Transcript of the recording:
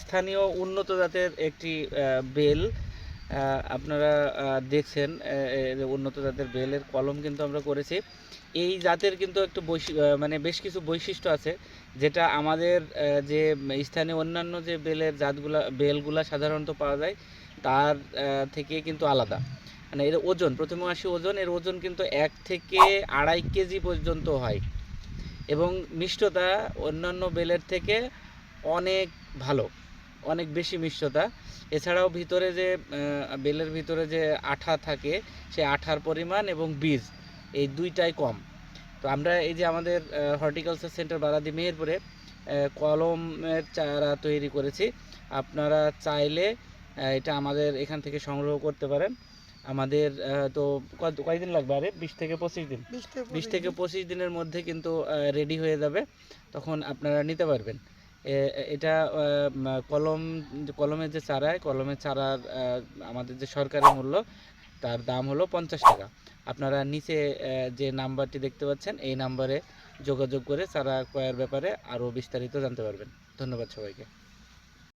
স্থানীয় উন্নত জাতের একটি বেল আপনারা দেখছেন উন্নত জাতের বেলের কলম কিন্তু আমরা করেছি। এই জাতের কিন্তু একটু মানে বেশ কিছু বৈশিষ্ট্য আছে যেটা আমাদের যে স্থানীয় অন্যান্য যে বেলগুলা সাধারণত পাওয়া যায় তার থেকে কিন্তু আলাদা। মানে এর ওজন, প্রথমে আসি ওজন, এর ওজন কিন্তু 1 থেকে 2.5 কেজি পর্যন্ত হয় এবং মিষ্টতা অন্যান্য বেলের থেকে অনেক ভালো, অনেক বেশি মিষ্টতা। এছাড়াও ভিতরে যে বেলের ভিতরে যে আঠা থাকে সেই আঠার পরিমাণ এবং বীজ এই দুইটাই কম। তো আমরা এই যে আমাদের হর্টিকালচার সেন্টার বারাদি মেহেরপুরে কলমের চারা তৈরি করেছি। আপনারা চাইলে এটা আমাদের এখান থেকে সংগ্রহ করতে পারেন। আমাদের তো কয়দিন লাগবে? আরে 20 থেকে 25 দিন, 20 থেকে 25 দিনের মধ্যে কিন্তু রেডি হয়ে যাবে, তখন আপনারা নিতে পারবেন। এটা কলমের যে চারায়, কলমের চারার আমাদের যে সরকারি মূল্য তার দাম হলো 50 টাকা। আপনারা নিচে যে নাম্বারটি দেখতে পাচ্ছেন এই নাম্বারে যোগাযোগ করে চারা ক্রয়ের ব্যাপারে আরও বিস্তারিত জানতে পারবেন। ধন্যবাদ সবাইকে।